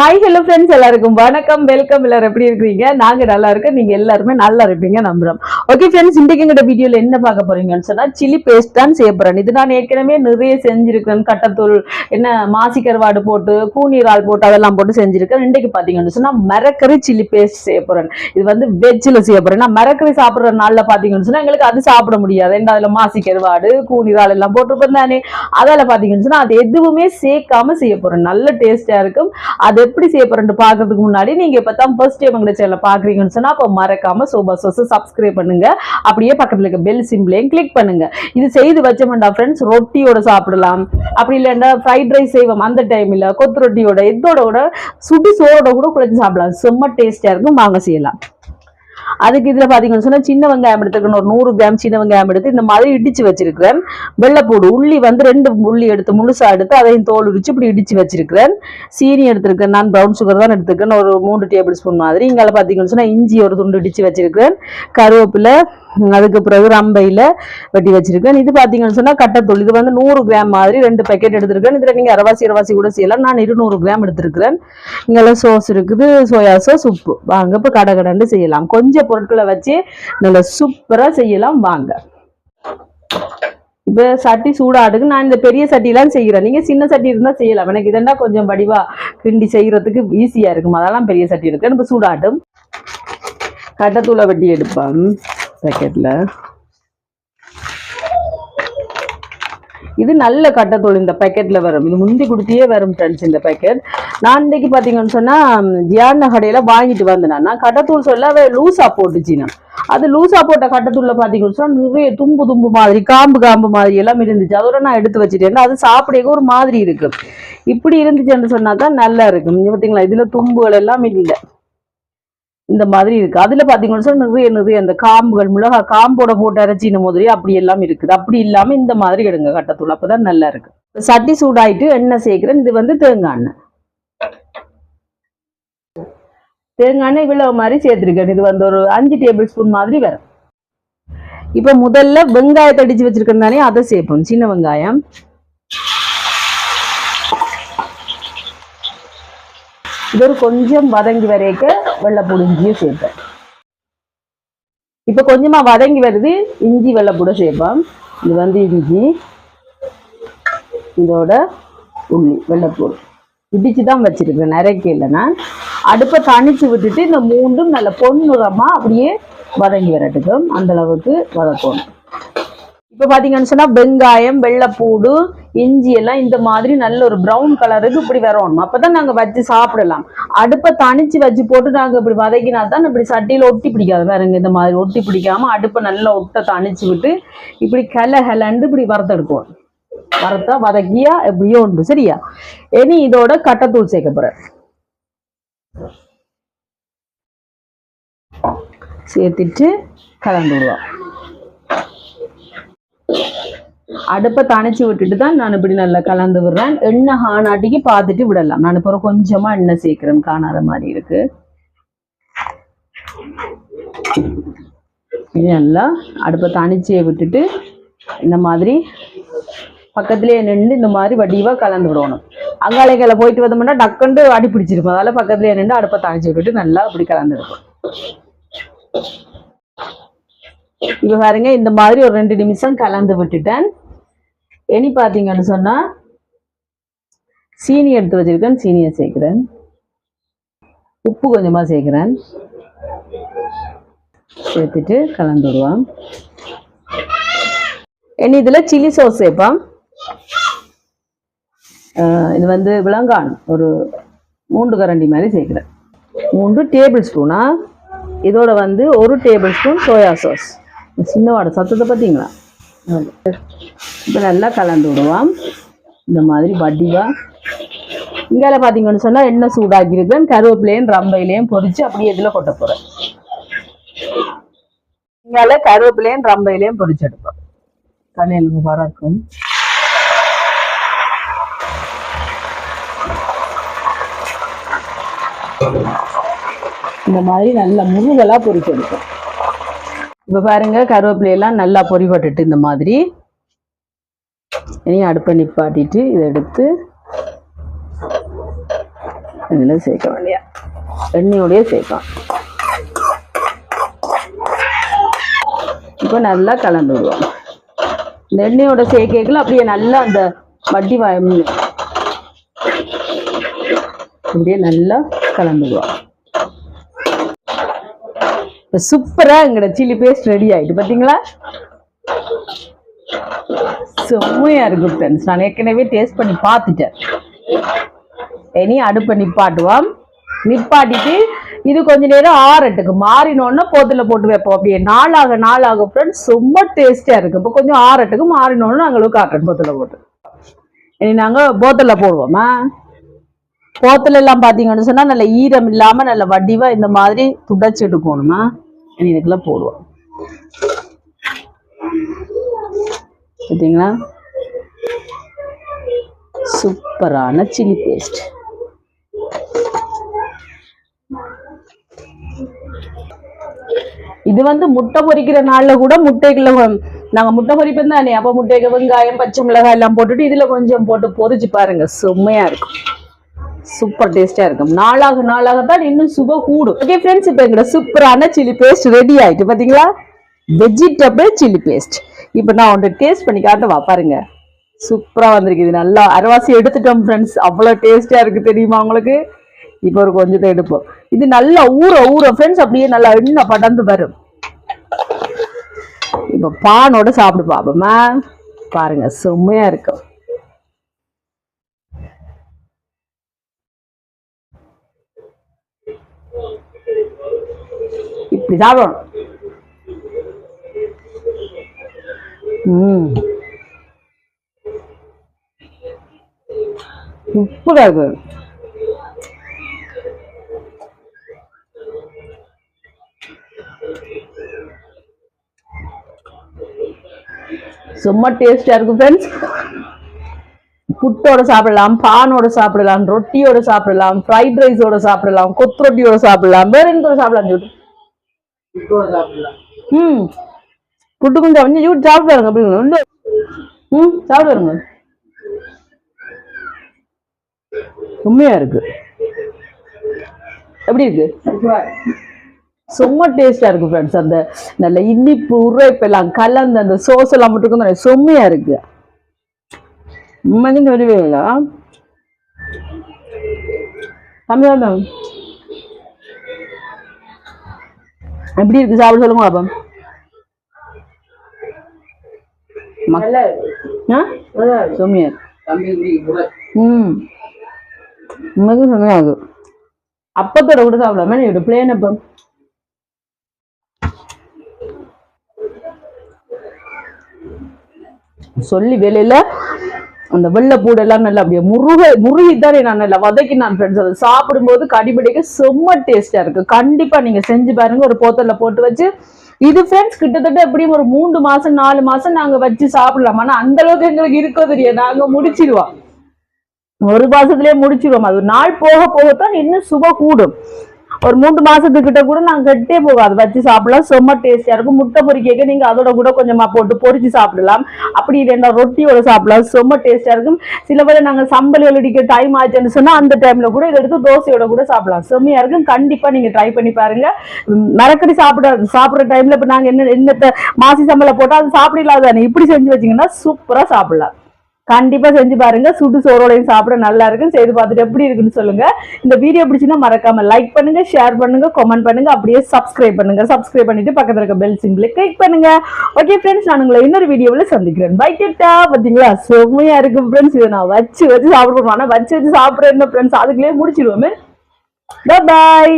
Hi hello friends, எல்லாருக்கும் வணக்கம், welcome. எல்லாரும் எப்படி இருக்கீங்க? நாங்க நல்லா இருக்கோம், நீங்க எல்லாருமே நல்லா இருப்பீங்க நம்புறோம். ஓகே ஃப்ரெண்ட்ஸ், இன்றைக்கு எங்கிட்ட வீடியோல என்ன பார்க்க போறீங்கன்னு சொன்னா சில்லி பேஸ்ட் தான் செய்ய போறேன். இது நான் ஏற்கனவே நிறைய செஞ்சிருக்கேன். கட்டத்தூள் என்ன மாசி கருவாடு போட்டு கூநீரால் போட்டு அதெல்லாம் போட்டு செஞ்சிருக்கேன். இன்றைக்கு பாத்தீங்கன்னு சொன்னா மரக்கறி சில்லி பேஸ்ட் செய்ய போறேன். இது வந்து வெஜ்ஜில் செய்ய போறேன். நான் மரக்கறி சாப்பிடுற நாள்ல பாத்தீங்கன்னு சொன்னா எங்களுக்கு அது சாப்பிட முடியாது. ஏன்னா அதுல மாசி கருவாடு கூநீரால் எல்லாம் போட்டுருப்பேன் தானே. அதால பாத்தீங்கன்னு சொன்னா அது எதுவுமே சேர்க்காம செய்ய போறேன். நல்ல டேஸ்டா இருக்கும். அது எப்படி செய்ய போறேன்னு பார்க்கறதுக்கு முன்னாடி நீங்க இப்பதான் ஃபர்ஸ்ட் டைம் எங்க சேனலை பாக்குறீங்கன்னு சொன்னா அப்ப மறக்காம சோபா சோஸ் சப்ஸ்கிரைப் பண்ணுங்க. அப்படியே பக்கத்துல இருக்க பெல் சிம்பிளையும் கிளிக் பண்ணுங்க. இது செய்து வச்சோம்டா ஃப்ரெண்ட்ஸ், ரொட்டியோட சாப்பிடலாம். அப்படி இல்லைன்னா ஃப்ரைட் ரைஸ் செய்வோம் அந்த டைம்ல கொத்து ரொட்டியோட இதோட கூட சுடு சோறோட கூட குழந்தை சாப்பிடலாம். செம்ம டேஸ்டா இருக்கும். வாங்க செய்யலாம். அதுக்கு இதுல பாத்தீங்கன்னு சொன்னா சின்ன வெங்காயம் எடுத்துக்கணும். ஒரு 100 கிராம் சின்ன வெங்காயம் எடுத்து இந்த மாதிரி இடிச்சு வச்சிருக்கிறேன். வெள்ளைப்பூடு உள்ளி வந்து 2 உள்ளி எடுத்து முழுசா எடுத்து அதையும் தோல் உரிச்சு இப்படி இடிச்சு வச்சிருக்கிறேன். சீனி எடுத்திருக்கேன். நான் ப்ரௌன் சுகர் தான் எடுத்துக்கிறேன், ஒரு 3 டேபிள் ஸ்பூன் மாதிரி. இங்கால பாத்தீங்கன்னு சொன்னா இஞ்சி ஒரு துண்டு இடிச்சு வச்சிருக்கிறேன். கருவேப்பிலை, அதுக்கு பிறகு ரம்பையில வெட்டி வச்சிருக்கேன். இது பாத்தீங்கன்னு சொன்னா கட்டத்தூள். இது வந்து 100 கிராம் மாதிரி 2 பேக்கெட் எடுத்திருக்கேன். இதுல நீங்க அரவாசி கூட செய்யலாம். நான் 200 கிராம் எடுத்திருக்கிறேன். இங்கெல்லாம் சோஸ் இருக்குது, சோயா சோஸ், உப்பு. வாங்க இப்ப கடகடன்னு செய்யலாம். கொஞ்சம் பொருட்களை வச்சு நல்ல சூப்பரா செய்யலாம். வாங்க. இப்ப சட்டி சூடாடுக்கு. நான் இந்த பெரிய சட்டிலாம் செய்யறேன். நீங்க சின்ன சட்டி இருந்தா செய்யலாம். எனக்கு இதெண்டா கொஞ்சம் வடிவா கிண்டி செய்யறதுக்கு ஈஸியா இருக்கும். அதெல்லாம் பெரிய சட்டி இருக்கு. இப்ப சூடாட்டும். கட்டத்தூளை வெட்டி எடுப்பேன் பேக்கெட்ல. இது நல்ல கட்டத்தூள் இந்த பேக்கெட்ல வரும். இது முந்தி கொடுத்தியே வரும் ஃப்ரெண்ட்ஸ் இந்த பேக்கெட். நான் இன்னைக்கு பாத்தீங்கன்னு சொன்னா ஜியான கடையில வாங்கிட்டு வந்தேன். நான் கட்டத்தூள் சொல்ல லூசா போட்டுச்சுன்னா அது லூசா போட்ட கட்டத்தூள்ல பாத்தீங்கன்னு சொன்னா நிறைய தும்பு மாதிரி காம்பு மாதிரி எல்லாம் இருந்துச்சு. அதோட நான் எடுத்து வச்சுட்டேன். அது சாப்பிட ஒரு மாதிரி இருக்கு. இப்படி இருந்துச்சுன்னு சொன்னாதான் நல்லா இருக்கும். பாத்தீங்களா, இதுல தும்புகள் எல்லாம் இல்லை, இந்த மாதிரி இருக்கு. அதுல பாத்தீங்கன்னா நிறைய அந்த காம்புகள் மிளகா காம்போட போட்டு அரைச்சின மாதிரி அப்படி எல்லாம் இருக்குது. அப்படி இல்லாம இந்த மாதிரி எடுங்க கட்டத்தூள், அப்பதான் நல்லா இருக்கு. சட்டி சூடாயிட்டு எண்ணெய் சேர்க்கிறேன். இது வந்து தேங்காய் எண்ணெய். தேங்காய் எண்ணெய் இவ்வளவு மாதிரி சேர்த்திருக்கேன். இது வந்து ஒரு 5 டேபிள் ஸ்பூன் மாதிரி வரும். இப்ப முதல்ல வெங்காயத்தை அடிச்சு வச்சிருக்கேன் தானே, அதை சேர்ப்போம். சின்ன வெங்காயம் இது ஒரு கொஞ்சம் வதங்கி வரைக்க வெள்ளைப்பூடு இஞ்சியும் சேர்ப்பேன். இப்ப கொஞ்சமா வதங்கி வருது. இஞ்சி வெள்ளைப்பூட சேர்ப்போம். இது வந்து இஞ்சி, இதோட உள்ளி வெள்ளைப்பூடு இடிச்சுதான் வச்சிருக்கேன். நிறைய இல்லைன்னா அடுப்பை தணிச்சு விட்டுட்டு இந்த மூண்டும் நல்ல பொன்னுரமா அப்படியே வதங்கி வரட்டுக்கும். அந்த அளவுக்கு வதக்கணும். இப்ப பாத்தீங்கன்னு சொன்னா வெங்காயம் வெள்ளைப்பூடு இஞ்சி எல்லாம் இந்த மாதிரி நல்ல ஒரு ப்ரௌன் கலருக்கு இப்படி வரணும். அப்பதான் நாங்க வச்சு சாப்பிடலாம். அடுப்பை தணிச்சு வச்சு போட்டு நாங்க இப்படி வதக்கினா தான் இப்படி சட்டியில ஒட்டி பிடிக்காது. வேறங்க இந்த மாதிரி ஒட்டி பிடிக்காம அடுப்பை நல்லா ஒட்ட தணிச்சு விட்டு இப்படி ஹெலண்டு இப்படி வறுத்தெடுப்போம். வறுத்தா வதக்கியா எப்படியோ உண்டு. சரியா? இனி இதோட கட்டத்தூள் சேர்க்க போறேன். சேர்த்துட்டு கலந்து விடுவோம். அடுப்பை தணிச்சு விட்டுட்டு தான் நான் இப்படி நல்லா கலந்து விடுறேன். எண்ணெய் ஹானாட்டிக்கு பார்த்துட்டு விடலாம். நான் இப்போ கொஞ்சமா எண்ணெய் சேர்க்கிறேன், காணாத மாதிரி இருக்கு. நல்லா அடுப்பை தணிச்சே விட்டுட்டு இந்த மாதிரி பக்கத்துலேயே நின்று இந்த மாதிரி வடிவா கலந்து விடணும். அங்காளைகளை போயிட்டு வந்தோம்னா டக்குண்டு அடி பிடிச்சிருக்கும். அதால பக்கத்துலேயே நின்று அடுப்பை தணிச்சு விட்டுட்டு நல்லா அப்படி கலந்து எடுப்போம். இப்ப பாருங்க, இந்த மாதிரி ஒரு 2 நிமிஷம் கலந்து விட்டுட்டேன். இனி பாத்தீங்கன்னு சொன்னா சீனி எடுத்து வச்சிருக்கேன். சீனியை சேர்க்கிறேன். உப்பு கொஞ்சமா சேர்க்கிறேன். சேர்த்துட்டு கலந்து விடுவோம். இனி இதுல சில்லி சோஸ் சேர்ப்போம். இது வந்து விளங்கான் ஒரு 3 கரண்டி மாதிரி சேர்க்கிறேன். 3 டேபிள் ஸ்பூனா. இதோட வந்து 1 டேபிள் ஸ்பூன் சோயா சாஸ். சின்ன வாடை சத்தத்தை பார்த்தீங்களா? இப்போ நல்லா கலந்து விடுவோம். இந்த மாதிரி வடிவா. இங்கால பார்த்தீங்கன்னு சொன்னால் எண்ணெய் சூடாக்கியிருக்கேன். கருவேப்பிலையும் ரம்பையிலையும் பொரிச்சு அப்படியே இதில் கொட்ட போகிறேன். இங்கால கருவேப்பிலையும் ரம்பையிலையும் பொரிச்சு எடுப்போம். கண்ணில் பறக்கும். இந்த மாதிரி நல்ல முருகலா பொரிச்சு எடுப்போம். இப்ப பாருங்க, கருவேப்பிலையெல்லாம் நல்லா பொரிபட்டுட்டு இந்த மாதிரி. இனி அடுப்பை நிப்பாட்டிட்டு இதை எடுத்து இதில் சேர்க்க வேண்டிய எண்ணெயோடய சேர்க்கலாம். இப்போ நல்லா கலந்து விடுவோம். இந்த எண்ணெயோட சேர்க்கைகள் அப்படியே நல்லா அந்த வட்டி வாயம் அப்படியே நல்லா கலந்து விடுவோம். இப்போ சூப்பராக எங்களோட சில்லி பேஸ்ட் ரெடி ஆகிட்டு பார்த்தீங்களா? செம்மையாக இருக்கு ஃப்ரெண்ட்ஸ். நான் ஏற்கனவே டேஸ்ட் பண்ணி பார்த்துட்டேன். இனி அடுப்பை நிப்பாட்டுவோம். நிப்பாட்டிட்டு இது கொஞ்ச நேரம் ஆறட்டுக்கு மாறினோன்னா போத்தில் போட்டு வைப்போம். அப்படியே நாளாக ஃப்ரெண்ட்ஸ் ரொம்ப டேஸ்டியாக இருக்குது. இப்போ கொஞ்சம் ஆறட்டுக்கு மாறினோன்னு நாங்களும் காட்டுறோம் போத்தில் போட்டு. இனி நாங்கள் போத்தலில் போடுவோமா? போத்தில் எல்லாம் பார்த்தீங்கன்னு சொன்னால் நல்ல ஈரம் இல்லாமல் நல்ல வடிவாக இந்த மாதிரி துடைச்சி எடுக்கணுமா. இனி இதுக்கெல்லாம் போடுவோம். பார்த்தீங்களா? சூப்பரான சில்லி பேஸ்ட். இது வந்து முட்டை பொரிக்கிற நாள்ல கூட முட்டைக்குள்ள நாங்க முட்டை பொரிப்போம் தானே, அப்ப முட்டைக்கு வெங்காயம் பச்சை மிளகாய் எல்லாம் போட்டுட்டு இதுல கொஞ்சம் போட்டு பொரிச்சு பாருங்க, செம்மையா இருக்கும். சூப்பர் டேஸ்டா இருக்கும். நாளாகத்தான் இன்னும் சுவை கூடும். ஓகே ஃப்ரெண்ட்ஸ், இப்போ எங்களோட சூப்பரான சில்லி பேஸ்ட் ரெடி ஆயிட்டு பாத்தீங்களா? Vegetable chilli paste. இப்போ நான் ஒன்று டேஸ்ட் பண்ணி காட்டவா பாருங்க. சூப்பரா வந்திருக்கு. இது நல்லா அரைவாசி எடுத்துட்டோம் ஃப்ரெண்ட்ஸ். அவ்வளவு டேஸ்டா இருக்கு தெரியுமா உங்களுக்கு? இப்போ ஒரு கொஞ்சத்தை எடுப்போம். இது நல்லா ஊற ஃப்ரெண்ட்ஸ் அப்படியே நல்லா எண்ணெய் படர்ந்து வரும். இப்போ பானோட சாப்பிடு பாப்போமா? பாருங்க, செம்மையா இருக்கும். இப்படி சாப்பிடணும். சூப்பரா இருக்கு. சும்மா டேஸ்டா இருக்கும் ஃப்ரெண்ட்ஸ். புட்டோட சாப்பிடலாம், பானோட சாப்பிடலாம், ரொட்டியோட சாப்பிடலாம், ஃப்ரைட் ரைஸோட சாப்பிடலாம், கொத்து ரொட்டியோட சாப்பிடலாம், வேற எந்த சாப்பிடலாம் சொல்லி புட்டு கொஞ்சம் கொஞ்சம் சாப்பிடுவாங்க. அப்படி சாப்பிடுவாங்க. உண்மையா இருக்கு. எப்படி இருக்கு? செம்ம டேஸ்டா இருக்கு ஃப்ரெண்ட்ஸ். அந்த நல்ல இனிப்பு உரைப்பெல்லாம் கலந்து அந்த சோஸ் எல்லாம் மட்டும் செம்மையா இருக்கு. உண்மைக்கு வருவீங்களா? எப்படி இருக்கு சாப்பிட சொல்லுங்க பாப்பா. செம்மையா உண்மைக்கு செம்மையா இருக்கு. அப்பத்தோட கூட சாப்பிடாம நீ பிளேன் அப்பம் சொல்லி வேலையில அந்த வெள்ளை பூடெல்லாம் நல்லா அப்படியே முருகித்தானே நான் நல்லா வதக்கினான் ஃப்ரெண்ட்ஸ். அதை சாப்பிடும்போது கடிபடிக்க செம்ம டேஸ்டா இருக்கு. கண்டிப்பா நீங்க செஞ்சு பாருங்க. ஒரு போத்தல்ல போட்டு வச்சு இது ஃப்ரெண்ட்ஸ் கிட்டத்தட்ட எப்படியும் ஒரு 3 மாசம் 4 மாசம் நாங்க வச்சு சாப்பிடலாம். ஆனா அந்த அளவுக்கு எங்களுக்கு இருக்கோ தெரியாது. நாங்க முடிச்சிருவோம், ஒரு மாசத்துலயே முடிச்சிருவோம். அது நாள் போக போகத்தான் இன்னும் சுவை கூடும். ஒரு 3 மாசத்துக்கிட்ட கூட நாங்க கட்டே போகாது வச்சு சாப்பிடலாம். செம்ம டேஸ்டியா இருக்கும். முட்டை பொரிக்க நீங்க அதோட கூட கொஞ்சமா போட்டு பொரிச்சு சாப்பிடலாம். அப்படி இல்லைன்னா ரொட்டியோட சாப்பிடலாம். செம்ம டேஸ்டியா இருக்கும். சில பேர் நாங்க சம்பல் வெள்ளடிக்க டைம் ஆச்சுன்னு சொன்னா அந்த டைம்ல கூட இதை எடுத்து தோசையோட கூட சாப்பிடலாம். செம்மையா இருக்கும். கண்டிப்பா நீங்க ட்ரை பண்ணி பாருங்க. மரக்கறி சாப்பிடுற டைம்ல இப்ப நாங்க என்ன மாசி சம்பளை போட்டா அது சாப்பிடலாதானே, இப்படி செஞ்சு வச்சீங்கன்னா சூப்பரா சாப்பிடலாம். கண்டிப்பா செஞ்சு பாருங்க. சுடு சோறோடையும் சாப்பிட நல்லா இருக்கும். செய்து பார்த்துட்டு எப்படி இருக்குன்னு சொல்லுங்க. இந்த வீடியோ பிடிச்சுன்னா மறக்காம லைக் பண்ணுங்க, ஷேர் பண்ணுங்க, கமெண்ட் பண்ணுங்க, அப்படியே சப்ஸ்கிரைப் பண்ணுங்க. சப்ஸ்கிரைப் பண்ணிட்டு பக்கத்துல இருக்க பெல் சிம்பிளை கிளிக் பண்ணுங்க. ஓகே ஃப்ரெண்ட்ஸ், நான் உங்களை இன்னொரு வீடியோவில் சந்திக்கிறேன். பை டா. பாத்தீங்களா செம்மையா இருக்கு ஃப்ரெண்ட்ஸ். இதை நான் வச்சு சாப்பிடுவோம். ஆனா வச்சு சாப்பிடுறேன் ஃப்ரெண்ட்ஸ், அதுக்குள்ளே முடிச்சிருவோமே. பாய்.